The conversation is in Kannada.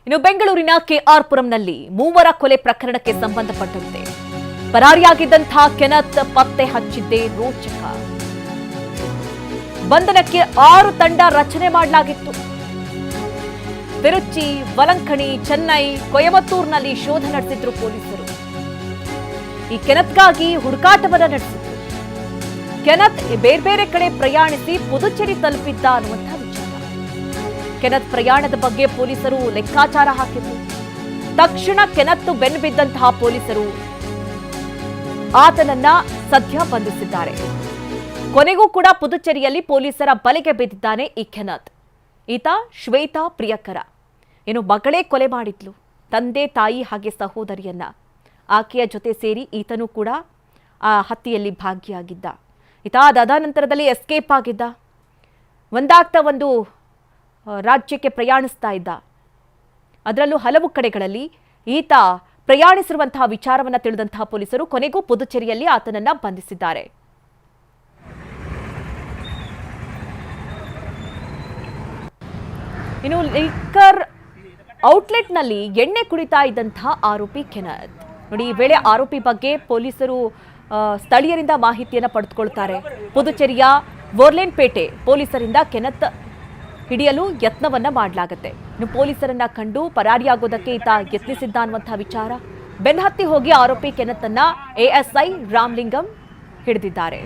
ಇನ್ನು ಬೆಂಗಳೂರಿನ ಕೆಆರ್ ಪುರಂನಲ್ಲಿ ಮೂವರ ಕೊಲೆ ಪ್ರಕರಣಕ್ಕೆ ಸಂಬಂಧಪಟ್ಟಂತೆ ಪರಾರಿಯಾಗಿದ್ದಂತಹ ಕೆನತ್ ಪತ್ತೆ ಹಚ್ಚಿದ್ದೇ ರೋಚಕ. ಬಂಧನಕ್ಕೆ 6 ತಂಡ ರಚನೆ ಮಾಡಲಾಗಿತ್ತು. ತಿರುಚಿ, ವಲಂಕಣಿ, ಚೆನ್ನೈ, ಕೊಯಮತ್ತೂರಿನಲ್ಲಿ ಶೋಧ ನಡೆಸಿದ್ರು ಪೊಲೀಸರು. ಈ ಕೆನತ್ಗಾಗಿ ಹುಡುಕಾಟವನ್ನ ನಡೆಸಿದ್ರು. ಕೆನತ್ ಬೇರೆ ಬೇರೆ ಕಡೆ ಪ್ರಯಾಣಿಸಿ ಪುದುಚೇರಿ ತಲುಪಿದ್ದ ಅನ್ನುವಂತಹ ವಿಚಾರ. ಕೆನತ್ ಪ್ರಯಾಣದ ಬಗ್ಗೆ ಪೊಲೀಸರು ಲೆಕ್ಕಾಚಾರ ಹಾಕಿದ್ರು. ತಕ್ಷಣ ಕೆನತ್ ಬೆನ್ನು ಬಿದ್ದಂತಹ ಪೊಲೀಸರು ಆತನನ್ನ ಸದ್ಯ ಬಂಧಿಸಿದ್ದಾರೆ. ಕೊನೆಗೂ ಕೂಡ ಪುದುಚೇರಿಯಲ್ಲಿ ಪೊಲೀಸರ ಬಲೆಗೆ ಬಿದ್ದಿದ್ದಾನೆ ಈ ಕೆನತ್. ಈತ ಶ್ವೇತಾ ಪ್ರಿಯಕರ. ಏನು ಮಗಳೇ ಕೊಲೆ ಮಾಡಿದ್ಲು, ತಂದೆ ತಾಯಿ ಹಾಗೆ ಸಹೋದರಿಯನ್ನ. ಆಕೆಯ ಜೊತೆ ಸೇರಿ ಈತನೂ ಕೂಡ ಆ ಹತ್ಯೆಯಲ್ಲಿ ಭಾಗಿಯಾಗಿದ್ದ. ಈತ ಅದಾದ ನಂತರದಲ್ಲಿ ಎಸ್ಕೇಪ್ ಆಗಿದ್ದ. ಒಂದಾಗ್ತಾ ಒಂದು ರಾಜ್ಯಕ್ಕೆ ಪ್ರಯಾಣಿಸ್ತಾ ಇದ್ದ. ಅದರಲ್ಲೂ ಹಲವು ಕಡೆಗಳಲ್ಲಿ ಈತ ಪ್ರಯಾಣಿಸಿರುವಂತಹ ವಿಚಾರವನ್ನು ತಿಳಿದಂತಹ ಪೊಲೀಸರು ಕೊನೆಗೂ ಪುದುಚೇರಿಯಲ್ಲಿ ಆತನನ್ನ ಬಂಧಿಸಿದ್ದಾರೆ. ಇನ್ನು ಲಿಕ್ಕರ್ ಔಟ್ಲೆಟ್ನಲ್ಲಿ ಎಣ್ಣೆ ಕುಡಿತಾ ಇದ್ದಂತಹ ಆರೋಪಿ ಕೆನತ್. ನೋಡಿ, ಈ ವೇಳೆ ಆರೋಪಿ ಬಗ್ಗೆ ಪೊಲೀಸರು ಸ್ಥಳೀಯರಿಂದ ಮಾಹಿತಿಯನ್ನು ಪಡೆದುಕೊಳ್ತಾರೆ. ಪುದುಚೇರಿಯ ಬೋರ್ಲೇನ್ಪೇಟೆ ಪೊಲೀಸರಿಂದ ಕೆನತ್ ಹಿಡಿಯಲು ಯತ್ನವನ್ನ ಮಾಡಲಾಗುತ್ತೆ. ಇನ್ನು ಪೊಲೀಸರನ್ನ ಕಂಡು ಪರಾರಿಯಾಗೋದಕ್ಕೆ ಈತ ಯತ್ನಿಸಿದ್ದ ಅನ್ನುವಂತಹ ವಿಚಾರ. ಬೆನ್ನಹತ್ತಿ ಹೋಗಿ ಆರೋಪಿ ಕೆನತ್ ಅನ್ನ ಎಎಸ್ಐ ರಾಮಲಿಂಗಂ ಹಿಡಿದಿದ್ದಾರೆ.